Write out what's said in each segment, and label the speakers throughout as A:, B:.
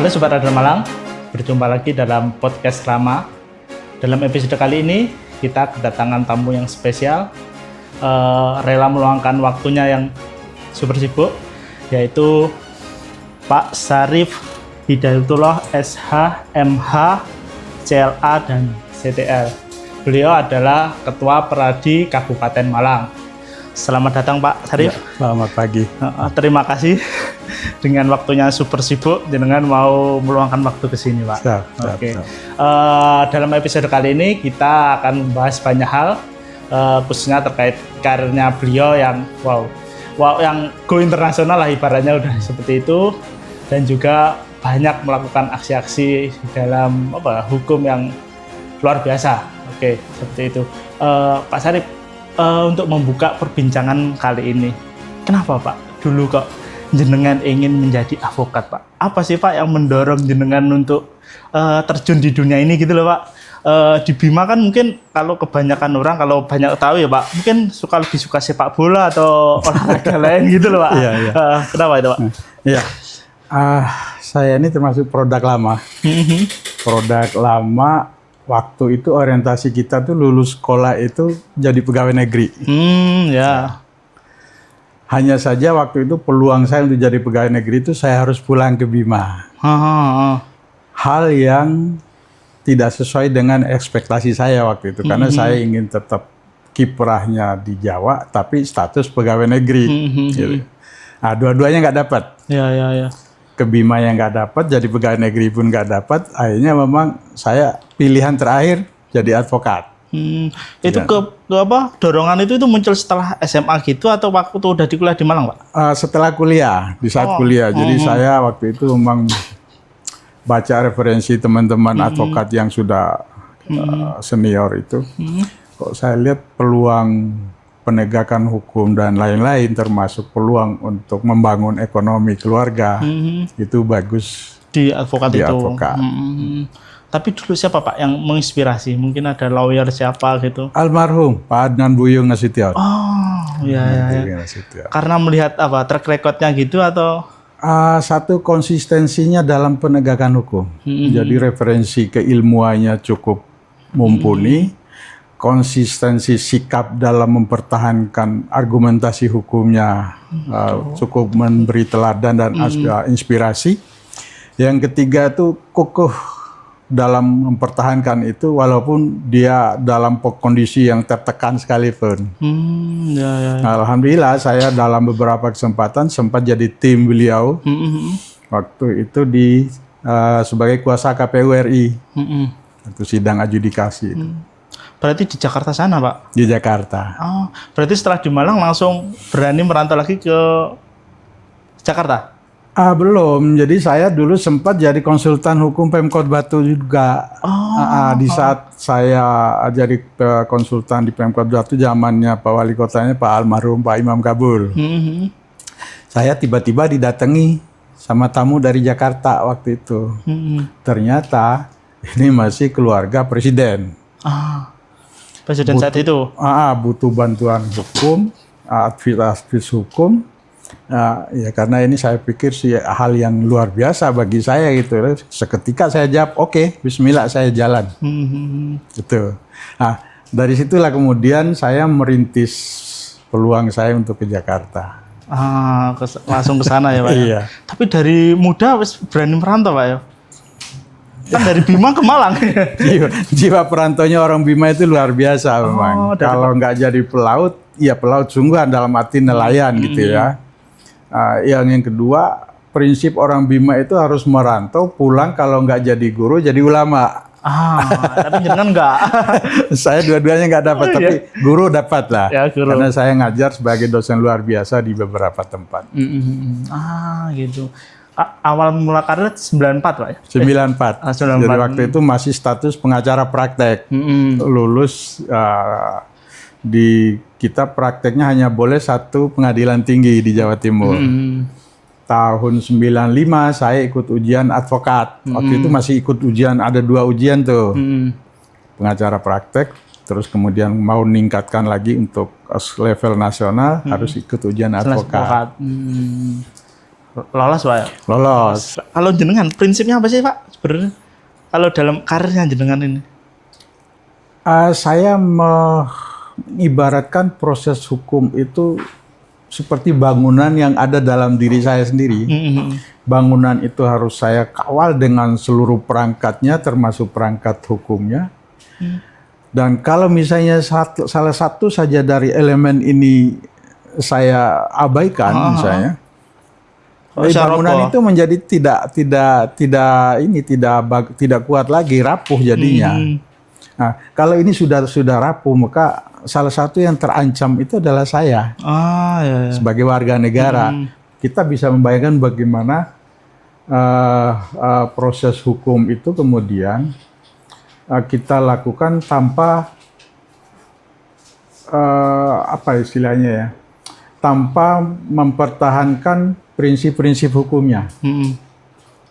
A: Halo Sobat Radar Malang, berjumpa lagi dalam podcast Rama. Dalam episode kali ini, kita kedatangan tamu yang spesial, rela meluangkan waktunya yang super sibuk, yaitu Pak Syarif Hidayatullah SH, MH, CLA, dan CTL. Beliau adalah Ketua Peradi Kabupaten Malang. Selamat datang Pak Syarif.
B: Ya, selamat pagi.
A: Terima kasih dengan waktunya super sibuk, dengan mau meluangkan waktu ke sini Pak. Oke. Dalam episode kali ini kita akan membahas banyak hal, khususnya terkait karirnya beliau yang yang go internasional lah ibaratnya udah seperti itu, dan juga banyak melakukan aksi-aksi dalam hukum yang luar biasa. Oke, seperti itu. Pak Syarif, untuk membuka perbincangan kali ini, kenapa Pak dulu kok jenengan ingin menjadi advokat Pak? Apa sih Pak yang mendorong jenengan untuk terjun di dunia ini gitu loh Pak? Di Bima kan mungkin kalau kebanyakan orang, kalau banyak tahu ya Pak, mungkin lebih suka sepak bola atau olahraga lain gitu loh Pak.
B: Iya.
A: Kenapa itu Pak?
B: Iya. Saya ini termasuk produk lama. Produk lama. Waktu itu orientasi kita tuh lulus sekolah itu jadi pegawai negeri.
A: Ya.
B: Hanya saja waktu itu peluang saya untuk jadi pegawai negeri itu saya harus pulang ke Bima. Hal yang tidak sesuai dengan ekspektasi saya waktu itu, karena saya ingin tetap kiprahnya di Jawa, tapi status pegawai negeri. Gitu. Nah, dua-duanya nggak dapat.
A: Ya.
B: Ke Bima yang nggak dapat, jadi pegawai negeri pun nggak dapat. Akhirnya memang saya pilihan terakhir jadi advokat.
A: Itu dorongan itu muncul setelah SMA gitu atau waktu itu udah di kuliah di Malang Pak?
B: Setelah kuliah, di saat kuliah. Jadi saya waktu itu memang baca referensi teman-teman advokat yang sudah senior itu. Kok saya lihat peluang penegakan hukum dan lain-lain, termasuk peluang untuk membangun ekonomi keluarga, itu bagus
A: di advokat itu.
B: Advokat.
A: Tapi dulu siapa Pak yang menginspirasi? Mungkin ada lawyer siapa gitu?
B: Almarhum Pak Adnan Buyung Nasution.
A: Iya. Karena melihat track recordnya gitu atau?
B: Satu, konsistensinya dalam penegakan hukum. Jadi referensi keilmuannya cukup mumpuni. Konsistensi sikap dalam mempertahankan argumentasi hukumnya cukup memberi teladan dan inspirasi. Yang ketiga itu kokoh dalam mempertahankan itu walaupun dia dalam kondisi yang tertekan sekalipun. Alhamdulillah saya dalam beberapa kesempatan sempat jadi tim beliau. Waktu itu sebagai kuasa KPU RI. Itu sidang adjudikasi itu.
A: Berarti di Jakarta sana Pak?
B: Di Jakarta.
A: Berarti setelah di Malang langsung berani merantau lagi ke Jakarta?
B: Belum. Jadi saya dulu sempat jadi konsultan hukum Pemkot Batu juga. Di saat saya jadi konsultan di Pemkot Batu, zamannya Pak Wali Kotanya Pak almarhum Pak Imam Kabul. Saya tiba-tiba didatangi sama tamu dari Jakarta waktu itu. Ternyata ini masih keluarga presiden.
A: Presiden saat itu?
B: Butuh bantuan hukum, advis hukum. Ya karena ini saya pikir sih hal yang luar biasa bagi saya gitu. Seketika saya jawab, oke, bismillah saya jalan. Gitu. Nah, dari situlah kemudian saya merintis peluang saya untuk ke Jakarta.
A: Langsung ke sana ya Pak?
B: Iya.
A: Tapi dari muda berani merantau Pak ya? Kan dari Bima ke Malang.
B: Jiwa perantaunya orang Bima itu luar biasa memang. Kalau nggak jadi pelaut, ya pelaut sungguhan dalam arti nelayan gitu ya. Yang kedua, prinsip orang Bima itu harus merantau, pulang kalau nggak jadi guru, jadi ulama.
A: Tapi jangan nggak.
B: Saya dua-duanya nggak dapat, tapi guru dapat lah.
A: Ya, guru.
B: Karena saya ngajar sebagai dosen luar biasa di beberapa tempat.
A: Gitu. Awal mula karir 94 Pak ya?
B: 94.
A: 94.
B: Jadi waktu itu masih status pengacara praktek. Lulus di kita prakteknya hanya boleh satu pengadilan tinggi di Jawa Timur. Tahun 95 saya ikut ujian advokat. Waktu itu masih ikut ujian, ada 2 ujian tuh. Pengacara praktek, terus kemudian mau meningkatkan lagi untuk level nasional harus ikut ujian advokat.
A: Lolos Pak ya?
B: Lolos.
A: Kalau jenengan prinsipnya apa sih Pak sebenarnya? Kalau dalam karirnya jenengan ini?
B: Saya mengibaratkan proses hukum itu seperti bangunan yang ada dalam diri saya sendiri. Bangunan itu harus saya kawal dengan seluruh perangkatnya, termasuk perangkat hukumnya. Dan kalau misalnya salah satu saja dari elemen ini saya abaikan, misalnya, bangunan itu menjadi tidak kuat lagi, rapuh jadinya. Nah, kalau ini sudah rapuh, maka salah satu yang terancam itu adalah saya sebagai warga negara. Kita bisa membayangkan bagaimana proses hukum itu kemudian kita lakukan tanpa apa istilahnya ya, tanpa mempertahankan prinsip-prinsip hukumnya.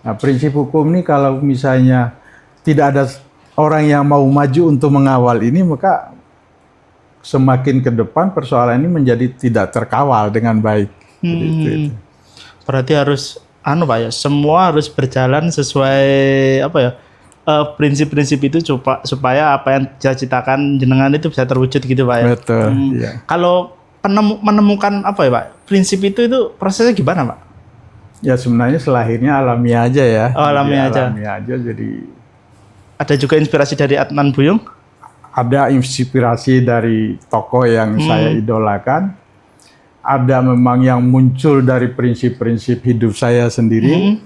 B: Nah, prinsip hukum ini kalau misalnya tidak ada orang yang mau maju untuk mengawal ini, maka semakin ke depan persoalan ini menjadi tidak terkawal dengan baik. Itu.
A: Berarti harus Pak ya, semua harus berjalan sesuai apa ya, prinsip-prinsip itu supaya apa yang diciptakan jenengan itu bisa terwujud gitu Pak ya.
B: Betul. Iya.
A: Kalau menemukan apa ya Pak, prinsip itu prosesnya gimana Pak?
B: Ya sebenarnya selahirnya alamiah aja ya.
A: Oh, alamiah aja.
B: Alamiah aja. Jadi
A: ada juga inspirasi dari Adnan Buyung?
B: Ada inspirasi dari tokoh yang saya idolakan. Ada memang yang muncul dari prinsip-prinsip hidup saya sendiri.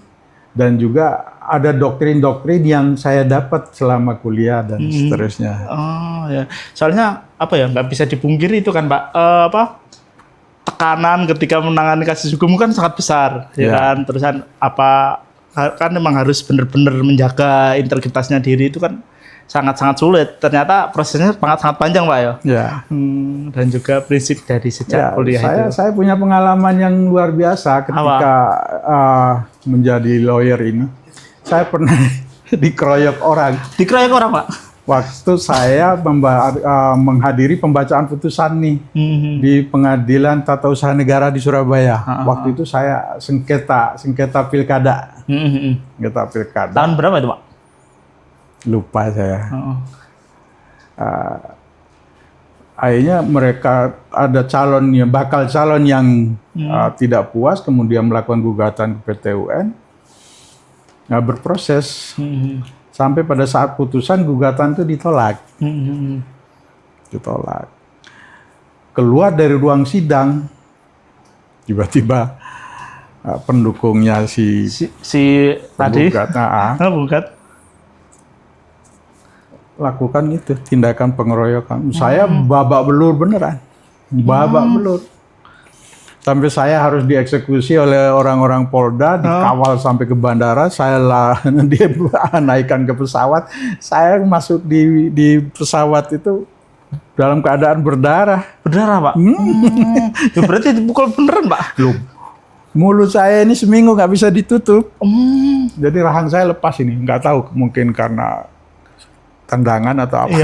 B: Dan juga ada doktrin-doktrin yang saya dapat selama kuliah dan seterusnya.
A: Oh ya, soalnya apa ya, nggak bisa dipungkiri itu kan Pak, tekanan ketika menangani kasus hukum kan sangat besar, ya kan. Terusan kan memang harus benar-benar menjaga integritasnya diri itu kan sangat-sangat sulit. Ternyata prosesnya sangat panjang Pak ya.
B: Ya.
A: Dan juga prinsip dari sejak kuliah itu.
B: Saya punya pengalaman yang luar biasa ketika menjadi lawyer ini. Saya pernah dikeroyok orang.
A: Dikeroyok orang Pak?
B: Waktu saya menghadiri pembacaan putusan nih di Pengadilan Tata Usaha Negara di Surabaya. Waktu itu saya sengketa pilkada. Sengketa pilkada.
A: Tahun berapa itu Pak?
B: Lupa saya. Akhirnya mereka ada bakal calon yang tidak puas, kemudian melakukan gugatan ke PT UN. Berproses sampai pada saat putusan gugatan itu ditolak. Ditolak. Keluar dari ruang sidang, tiba-tiba pendukungnya si
A: tadi
B: penggugat lakukan itu tindakan pengeroyokan. Saya babak belur beneran, babak belur. Sampai saya harus dieksekusi oleh orang-orang Polda, dikawal sampai ke bandara. Dia naikkan ke pesawat. Saya masuk di pesawat itu dalam keadaan berdarah.
A: Berdarah Pak? Berarti dipukul beneran Pak?
B: Belum. Mulut saya ini seminggu nggak bisa ditutup. Jadi rahang saya lepas ini. Nggak tahu, mungkin karena tendangan atau apa.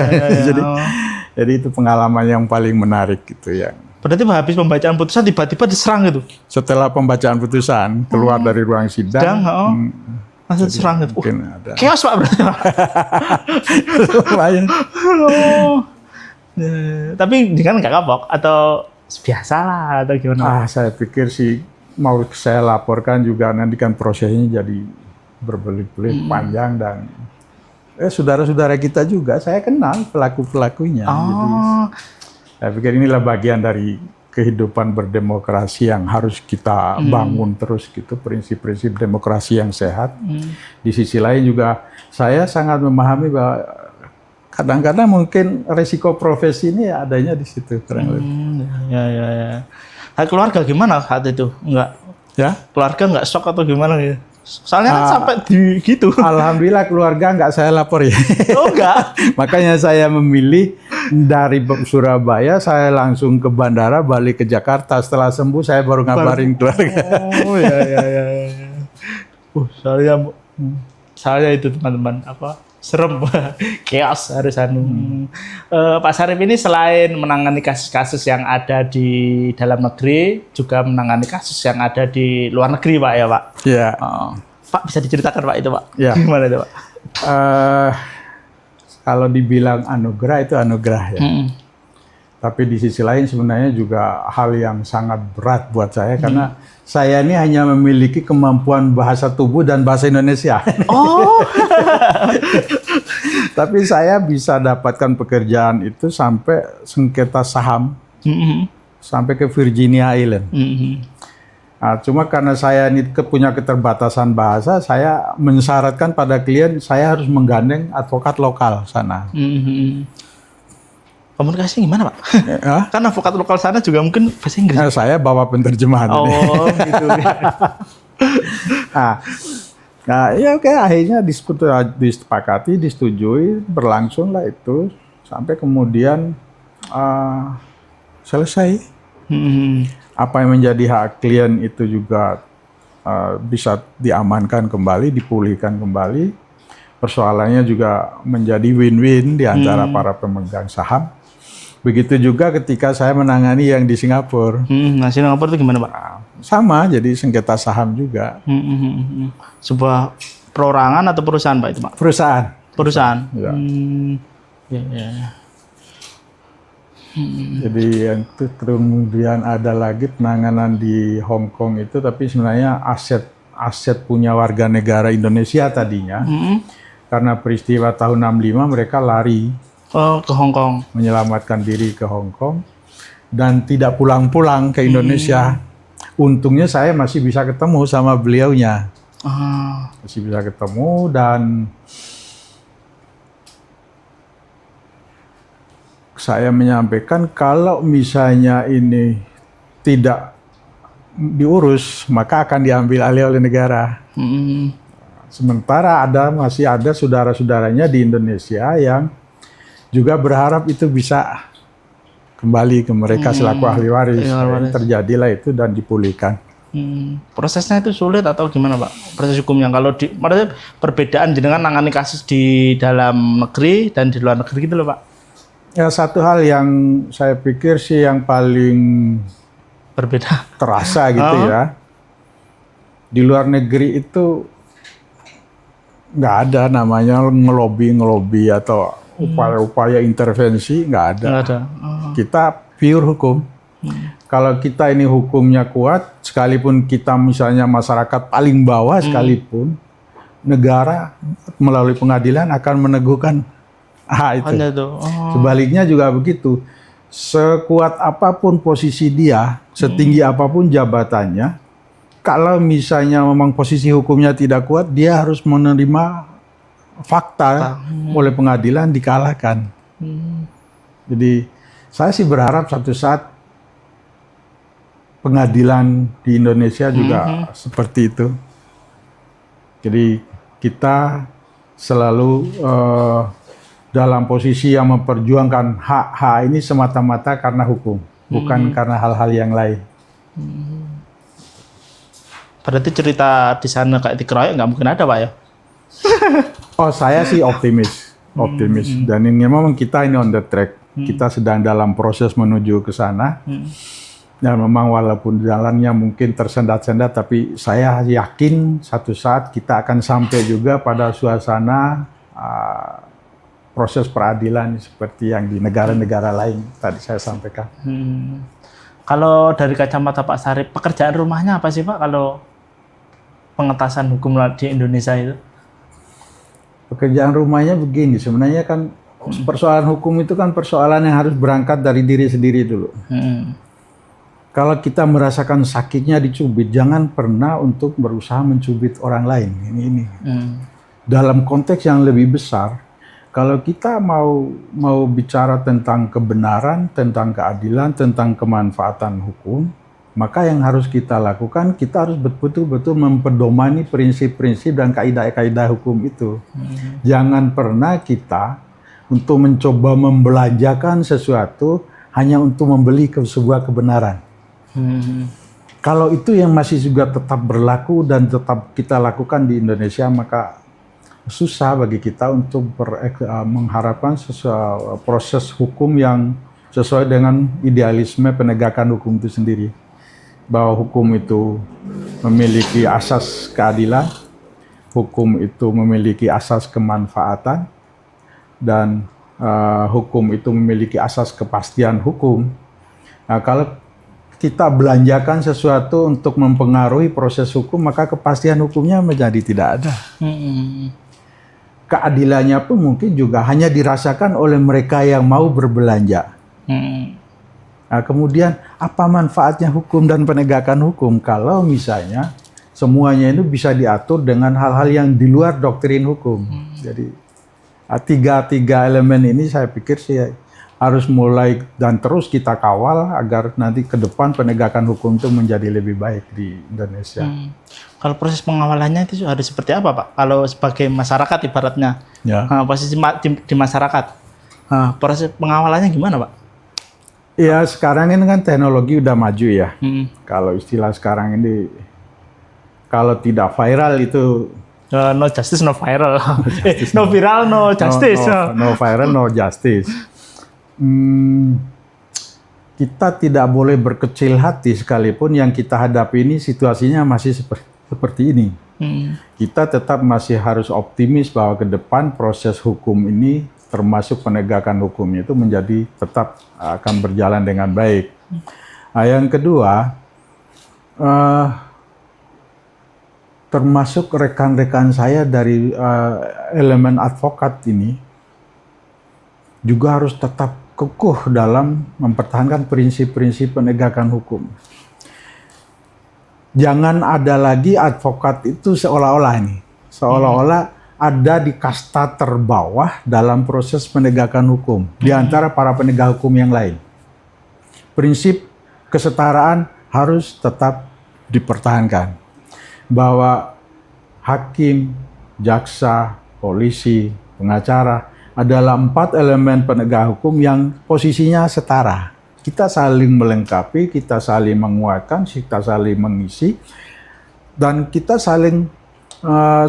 B: Jadi itu pengalaman yang paling menarik gitu ya.
A: Berarti habis pembacaan putusan tiba-tiba diserang gitu?
B: Setelah pembacaan putusan, keluar dari ruang sidang.
A: Langsung diserang gitu. Chaos Pak berarti Pak?
B: Lumayan.
A: Tapi kan nggak kapok? Atau biasa lah atau gimana?
B: Saya pikir sih mau saya laporkan juga nanti kan prosesnya jadi berbelit-belit panjang dan saudara-saudara kita juga saya kenal pelaku-pelakunya. Jadi saya pikir inilah bagian dari kehidupan berdemokrasi yang harus kita bangun terus gitu, prinsip-prinsip demokrasi yang sehat. Di sisi lain juga saya sangat memahami bahwa kadang-kadang mungkin resiko profesi ini adanya di situ kurang lebih.
A: Ya. Keluarga gimana saat itu? Enggak?
B: Ya?
A: Keluarga nggak shock atau gimana gitu? Soalnya kan sampai di gitu.
B: Alhamdulillah keluarga nggak saya lapor ya.
A: Oh enggak?
B: Makanya saya memilih dari Surabaya, saya langsung ke bandara, balik ke Jakarta. Setelah sembuh saya baru ngabarin keluarga.
A: Oh ya. Saya itu teman-teman serem, chaos harus anu. Pak Syarif ini selain menangani kasus-kasus yang ada di dalam negeri, juga menangani kasus yang ada di luar negeri, Pak ya, Pak.
B: Iya.
A: Pak bisa diceritakan Pak itu, Pak?
B: Ya.
A: Gimana itu, Pak?
B: Kalau dibilang anugerah itu anugerah ya. Tapi di sisi lain sebenarnya juga hal yang sangat berat buat saya karena saya ini hanya memiliki kemampuan bahasa tubuh dan bahasa Indonesia.
A: Oh.
B: Tapi saya bisa dapatkan pekerjaan itu sampai sengketa saham, sampai ke Virginia Island. Nah, cuma karena saya ini punya keterbatasan bahasa, saya mensyaratkan pada klien saya harus menggandeng advokat lokal sana.
A: Komunikasinya gimana, Pak? Kan advokat lokal sana juga mungkin bahasa Inggris.
B: Saya bawa penerjemahan.
A: Oh, gitu.
B: Nah, ya oke, akhirnya disepakati, disetujui, berlangsung lah itu sampai kemudian selesai. Apa yang menjadi hak klien itu juga bisa diamankan kembali, dipulihkan kembali. Persoalannya juga menjadi win-win di antara para pemegang saham. Begitu juga ketika saya menangani yang di Singapura.
A: Nah, Singapura itu gimana, Pak?
B: Sama, jadi sengketa saham juga.
A: Sebuah perorangan atau perusahaan, Pak, itu, Pak? Perusahaan.
B: Ya.
A: Ya.
B: Jadi yang itu kemudian ada lagi penanganan di Hong Kong itu, tapi sebenarnya aset punya warga negara Indonesia tadinya. Karena peristiwa tahun 65 mereka lari.
A: Ke Hong Kong.
B: Menyelamatkan diri ke Hong Kong dan tidak pulang-pulang ke Indonesia. Untungnya saya masih bisa ketemu sama beliaunya. Masih bisa ketemu dan saya menyampaikan kalau misalnya ini tidak diurus maka akan diambil alih oleh negara. Sementara masih ada saudara-saudaranya di Indonesia yang juga berharap itu bisa kembali ke mereka selaku ahli waris. Terjadilah itu dan dipulihkan.
A: Prosesnya itu sulit atau gimana, Pak? Proses hukumnya kalau maksudnya perbedaan dengan nangani kasus di dalam negeri dan di luar negeri gitu loh, Pak.
B: Ya, satu hal yang saya pikir sih yang paling
A: berbeda
B: terasa gitu ya. Di luar negeri itu nggak ada namanya ngelobi atau upaya-upaya intervensi, nggak ada. Kita pure hukum. Kalau kita ini hukumnya kuat, sekalipun kita misalnya masyarakat paling bawah sekalipun, negara melalui pengadilan akan meneguhkan hak itu. Sebaliknya juga begitu. Sekuat apapun posisi dia, setinggi apapun jabatannya, kalau misalnya memang posisi hukumnya tidak kuat, dia harus menerima fakta oleh pengadilan dikalahkan. Jadi saya sih berharap suatu saat pengadilan di Indonesia juga seperti itu. Jadi kita selalu dalam posisi yang memperjuangkan hak-hak ini semata-mata karena hukum, bukan karena hal-hal yang lain.
A: Berarti cerita di sana kayak dikeroyok nggak mungkin ada, Pak ya?
B: Oh, saya sih optimis. Dan ini memang kita ini on the track. Kita sedang dalam proses menuju ke sana. Dan memang walaupun jalannya mungkin tersendat-sendat, tapi saya yakin satu saat kita akan sampai juga pada suasana proses peradilan seperti yang di negara-negara lain tadi saya sampaikan.
A: Kalau dari kacamata Pak Syarif, pekerjaan rumahnya apa sih, Pak, kalau pengetasan hukum di Indonesia itu?
B: Pekerjaan rumahnya begini, sebenarnya kan persoalan hukum itu kan persoalan yang harus berangkat dari diri sendiri dulu. Kalau kita merasakan sakitnya dicubit, jangan pernah untuk berusaha mencubit orang lain. Ini. Dalam konteks yang lebih besar, kalau kita mau bicara tentang kebenaran, tentang keadilan, tentang kemanfaatan hukum, maka yang harus kita lakukan, kita harus betul-betul mempedomani prinsip-prinsip dan kaidah-kaidah hukum itu. Jangan pernah kita untuk mencoba membelanjakan sesuatu hanya untuk membeli sebuah kebenaran. Kalau itu yang masih juga tetap berlaku dan tetap kita lakukan di Indonesia, maka susah bagi kita untuk mengharapkan proses hukum yang sesuai dengan idealisme penegakan hukum itu sendiri. Bahwa hukum itu memiliki asas keadilan, hukum itu memiliki asas kemanfaatan, dan hukum itu memiliki asas kepastian hukum. Nah, kalau kita belanjakan sesuatu untuk mempengaruhi proses hukum, maka kepastian hukumnya menjadi tidak ada. Keadilannya pun mungkin juga hanya dirasakan oleh mereka yang mau berbelanja. Nah, kemudian apa manfaatnya hukum dan penegakan hukum kalau misalnya semuanya itu bisa diatur dengan hal-hal yang di luar doktrin hukum. Jadi tiga elemen ini saya pikir sih harus mulai dan terus kita kawal agar nanti ke depan penegakan hukum itu menjadi lebih baik di Indonesia.
A: Kalau proses pengawalannya itu harus seperti apa, Pak? Kalau sebagai masyarakat ibaratnya, posisi di masyarakat, proses pengawalannya gimana, Pak?
B: Ya, sekarang ini kan teknologi udah maju ya. Kalau istilah sekarang ini, kalau tidak viral itu
A: no justice, no viral. No viral, no justice.
B: No viral, no justice. Kita tidak boleh berkecil hati sekalipun yang kita hadapi ini situasinya masih seperti ini. Kita tetap masih harus optimis bahwa ke depan proses hukum ini termasuk penegakan hukumnya itu menjadi tetap akan berjalan dengan baik. Nah, yang kedua, termasuk rekan-rekan saya dari elemen advokat ini juga harus tetap kukuh dalam mempertahankan prinsip-prinsip penegakan hukum. Jangan ada lagi advokat itu seolah-olah ada di kasta terbawah dalam proses penegakan hukum di antara para penegak hukum yang lain. Prinsip kesetaraan harus tetap dipertahankan. Bahwa hakim, jaksa, polisi, pengacara adalah 4 elemen penegak hukum yang posisinya setara. Kita saling melengkapi, kita saling menguatkan, kita saling mengisi, dan kita saling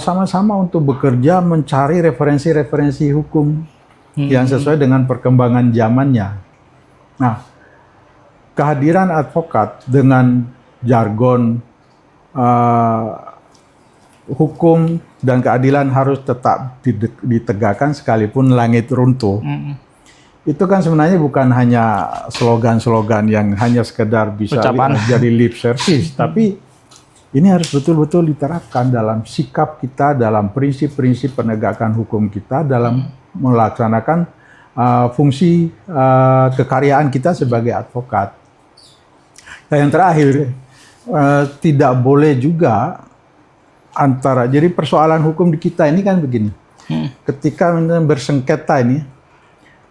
B: sama-sama untuk bekerja mencari referensi-referensi hukum yang sesuai dengan perkembangan zamannya. Nah, kehadiran advokat dengan jargon hukum dan keadilan harus tetap ditegakkan sekalipun langit runtuh. Itu kan sebenarnya bukan hanya slogan-slogan yang hanya sekedar bisa jadi lip service, tapi ini harus betul-betul diterapkan dalam sikap kita, dalam prinsip-prinsip penegakan hukum kita, dalam melaksanakan fungsi kekaryaan kita sebagai advokat. Dan yang terakhir, tidak boleh juga jadi persoalan hukum di kita ini kan begini. Ketika bersengketa ini,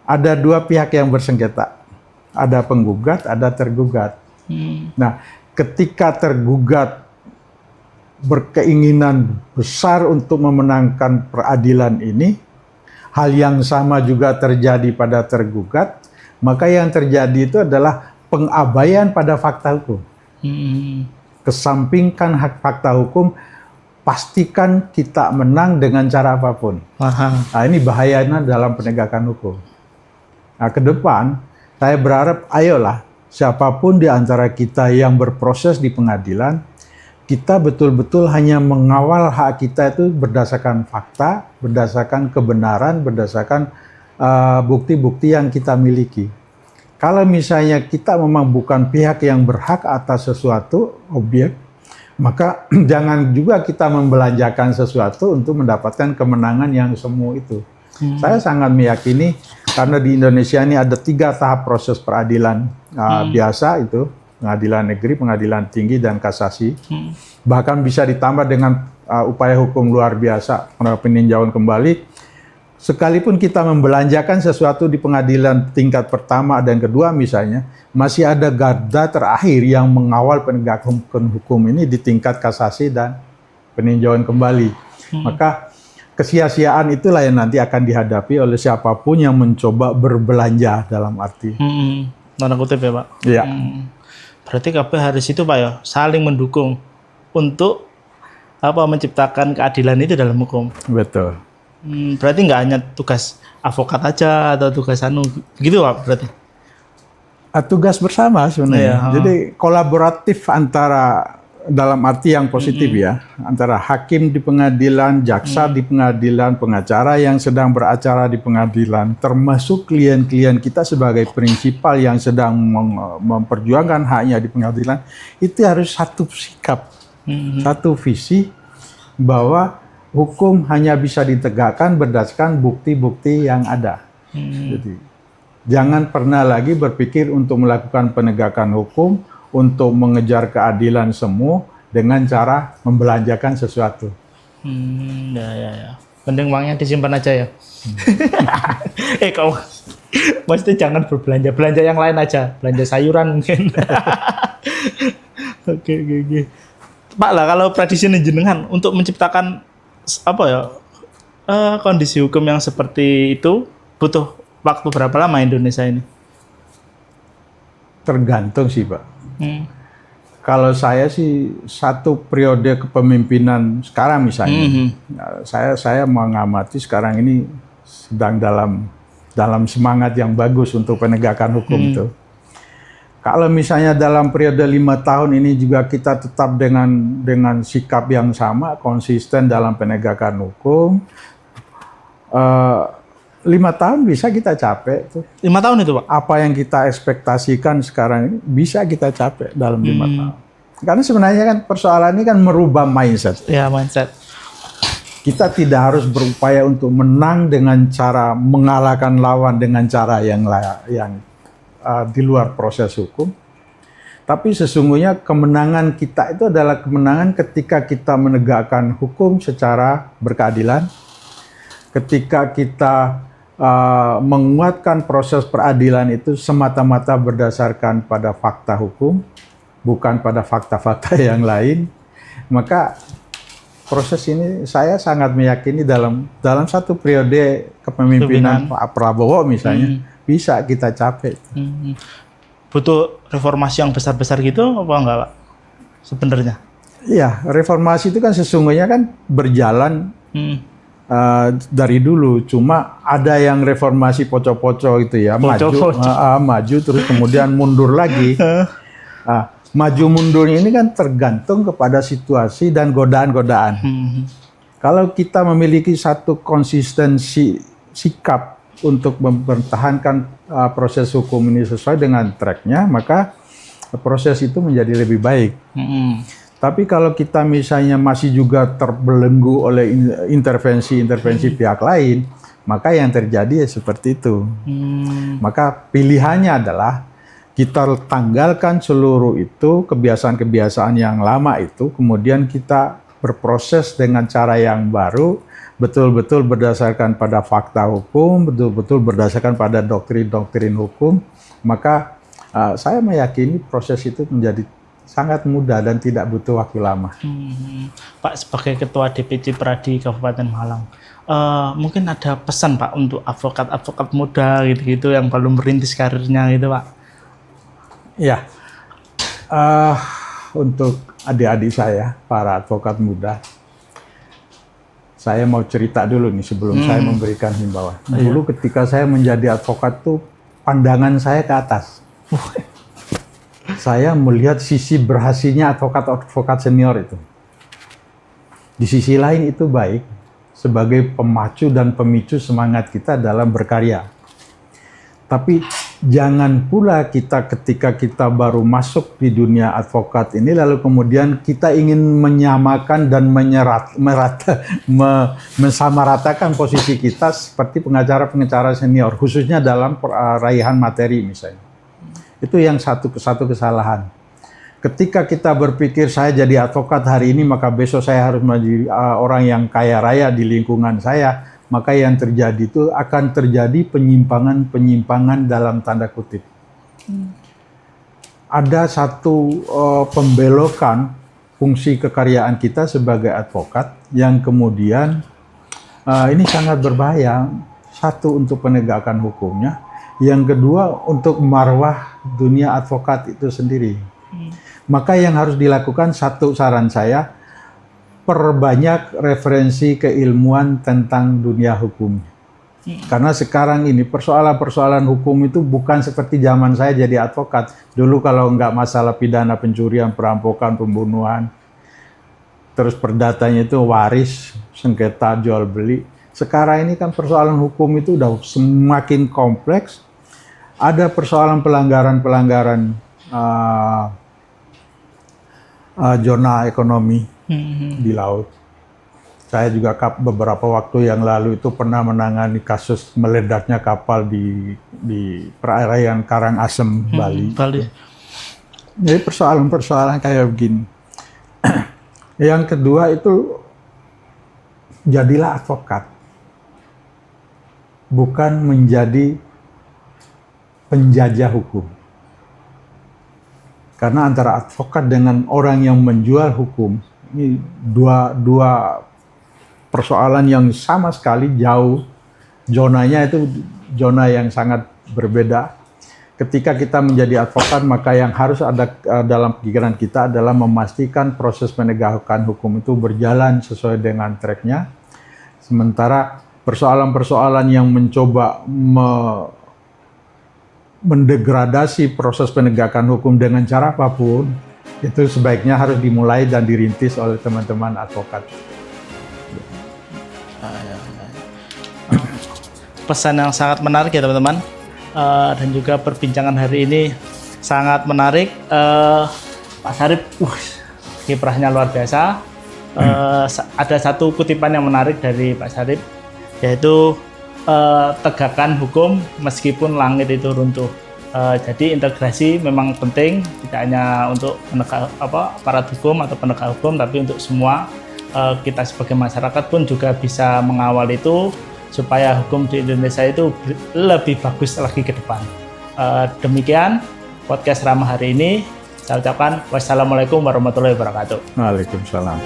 B: ada 2 pihak yang bersengketa. Ada penggugat, ada tergugat. Nah, ketika tergugat berkeinginan besar untuk memenangkan peradilan ini, hal yang sama juga terjadi pada tergugat, maka yang terjadi itu adalah pengabaian pada fakta hukum. Kesampingkan hak fakta hukum, pastikan kita menang dengan cara apapun. Nah, ini bahayanya dalam penegakan hukum. Nah, ke depan saya berharap ayolah siapapun di antara kita yang berproses di pengadilan, kita betul-betul hanya mengawal hak kita itu berdasarkan fakta, berdasarkan kebenaran, berdasarkan bukti-bukti yang kita miliki. Kalau misalnya kita memang bukan pihak yang berhak atas sesuatu objek, maka jangan juga kita membelanjakan sesuatu untuk mendapatkan kemenangan yang semu itu. Saya sangat meyakini karena di Indonesia ini ada 3 tahap proses peradilan biasa, itu pengadilan negeri, pengadilan tinggi, dan kasasi. Bahkan bisa ditambah dengan upaya hukum luar biasa, peninjauan kembali. Sekalipun kita membelanjakan sesuatu di pengadilan tingkat pertama dan kedua misalnya, masih ada garda terakhir yang mengawal penegakan hukum ini di tingkat kasasi dan peninjauan kembali. Maka kesia-siaan itulah yang nanti akan dihadapi oleh siapapun yang mencoba berbelanja dalam arti.
A: Tanda kutip ya, Pak?
B: Iya.
A: Berarti KB harus itu, Pak, ya, saling mendukung untuk menciptakan keadilan itu dalam hukum.
B: Betul.
A: Berarti nggak hanya tugas advokat aja atau tugas gitu Pak berarti?
B: Tugas bersama sebenarnya.
A: Iya.
B: Jadi kolaboratif antara dalam arti yang positif ya, antara hakim di pengadilan, jaksa di pengadilan, pengacara yang sedang beracara di pengadilan, termasuk klien-klien kita sebagai prinsipal yang sedang memperjuangkan haknya di pengadilan, itu harus satu sikap, satu visi bahwa hukum hanya bisa ditegakkan berdasarkan bukti-bukti yang ada. Jadi jangan pernah lagi berpikir untuk melakukan penegakan hukum untuk mengejar keadilan semu dengan cara membelanjakan sesuatu.
A: Ya. Penting uangnya disimpan aja ya. Kamu mesti jangan belanja yang lain aja, belanja sayuran mungkin. Oke. Pak lah, kalau prediksi jenengan untuk menciptakan kondisi hukum yang seperti itu butuh waktu berapa lama Indonesia ini?
B: Tergantung sih Pak. Kalau saya sih satu periode kepemimpinan sekarang misalnya, saya mengamati sekarang ini sedang dalam semangat yang bagus untuk penegakan hukum itu. Kalau misalnya dalam periode 5 tahun ini juga kita tetap dengan sikap yang sama, konsisten dalam penegakan hukum, 5 tahun bisa kita capek tuh.
A: 5 tahun itu Pak?
B: Apa yang kita ekspektasikan sekarang ini bisa kita capek dalam 5 tahun. Karena sebenarnya kan persoalan ini kan merubah mindset.
A: Ya, mindset.
B: Kita tidak harus berupaya untuk menang dengan cara mengalahkan lawan dengan cara yang di luar proses hukum. Tapi sesungguhnya kemenangan kita itu adalah kemenangan ketika kita menegakkan hukum secara berkeadilan. Ketika kita menguatkan proses peradilan itu semata-mata berdasarkan pada fakta hukum, bukan pada fakta-fakta yang lain, maka proses ini saya sangat meyakini dalam satu periode kepemimpinan Pak Prabowo misalnya bisa kita capai.
A: Butuh reformasi yang besar-besar gitu apa enggak Pak? Sebenarnya? Iya,
B: reformasi itu kan sesungguhnya kan berjalan dari dulu, cuma ada yang reformasi poco-poco gitu ya, maju terus kemudian mundur lagi. Maju mundurnya ini kan tergantung kepada situasi dan godaan-godaan. Kalau kita memiliki satu konsistensi sikap untuk mempertahankan proses hukum ini sesuai dengan tracknya, maka proses itu menjadi lebih baik. Tapi kalau kita misalnya masih juga terbelenggu oleh intervensi pihak lain, maka yang terjadi ya seperti itu. Maka pilihannya adalah kita tanggalkan seluruh itu, kebiasaan-kebiasaan yang lama itu, kemudian kita berproses dengan cara yang baru, betul-betul berdasarkan pada fakta hukum, betul-betul berdasarkan pada doktrin-doktrin hukum, maka saya meyakini proses itu menjadi sangat mudah dan tidak butuh waktu lama.
A: Pak, sebagai Ketua DPC Pradi Kabupaten Malang, mungkin ada pesan Pak untuk advokat-advokat muda gitu-gitu yang baru merintis karirnya gitu Pak?
B: Ya, untuk adik-adik saya, para advokat muda, saya mau cerita dulu nih sebelum saya memberikan himbauan. Dulu ketika saya menjadi advokat tuh pandangan saya ke atas. Saya melihat sisi berhasilnya advokat-advokat senior itu. Di sisi lain itu baik sebagai pemacu dan pemicu semangat kita dalam berkarya. Tapi jangan pula kita ketika kita baru masuk di dunia advokat ini lalu kemudian kita ingin menyamakan dan mensamaratakan posisi kita seperti pengacara-pengacara senior, khususnya dalam raihan materi misalnya. Itu yang satu kesalahan. Ketika kita berpikir saya jadi advokat hari ini, maka besok saya harus menjadi orang yang kaya raya di lingkungan saya, maka yang terjadi itu akan terjadi penyimpangan dalam tanda kutip. Ada satu pembelokan fungsi kekaryaan kita sebagai advokat yang kemudian ini sangat berbahaya. Satu, untuk penegakan hukumnya. Yang kedua, untuk marwah dunia advokat itu sendiri. Maka yang harus dilakukan, satu saran saya, perbanyak referensi keilmuan tentang dunia hukum. Karena sekarang ini persoalan-persoalan hukum itu bukan seperti zaman saya jadi advokat. Dulu kalau nggak masalah pidana pencurian, perampokan, pembunuhan, terus perdatanya itu waris, sengketa jual beli. Sekarang ini kan persoalan hukum itu udah semakin kompleks. Ada persoalan pelanggaran-pelanggaran zona ekonomi di laut. Saya juga beberapa waktu yang lalu itu pernah menangani kasus meledaknya kapal di perairan Karangasem, Bali. Jadi persoalan-persoalan kayak begini. Yang kedua itu, jadilah advokat. Bukan menjadi penjajah hukum. Karena antara advokat dengan orang yang menjual hukum, ini dua persoalan yang sama sekali jauh, zonanya itu zona yang sangat berbeda. Ketika kita menjadi advokat, maka yang harus ada dalam pikiran kita adalah memastikan proses penegakan hukum itu berjalan sesuai dengan tracknya. Sementara persoalan-persoalan yang mencoba mendegradasi proses penegakan hukum dengan cara apapun, itu sebaiknya harus dimulai dan dirintis oleh teman-teman advokat.
A: Pesan yang sangat menarik ya teman-teman, dan juga perbincangan hari ini sangat menarik. Pak Syarif, kiprahnya luar biasa. Ada satu kutipan yang menarik dari Pak Syarif, yaitu tegakkan hukum meskipun langit itu runtuh. Jadi integrasi memang penting, tidak hanya untuk aparat hukum atau penegak hukum, tapi untuk semua. Kita sebagai masyarakat pun juga bisa mengawal itu supaya hukum di Indonesia itu lebih bagus lagi ke depan. Demikian podcast Ramah hari ini. Saya ucapkan wassalamualaikum warahmatullahi wabarakatuh.
B: Waalaikumsalam.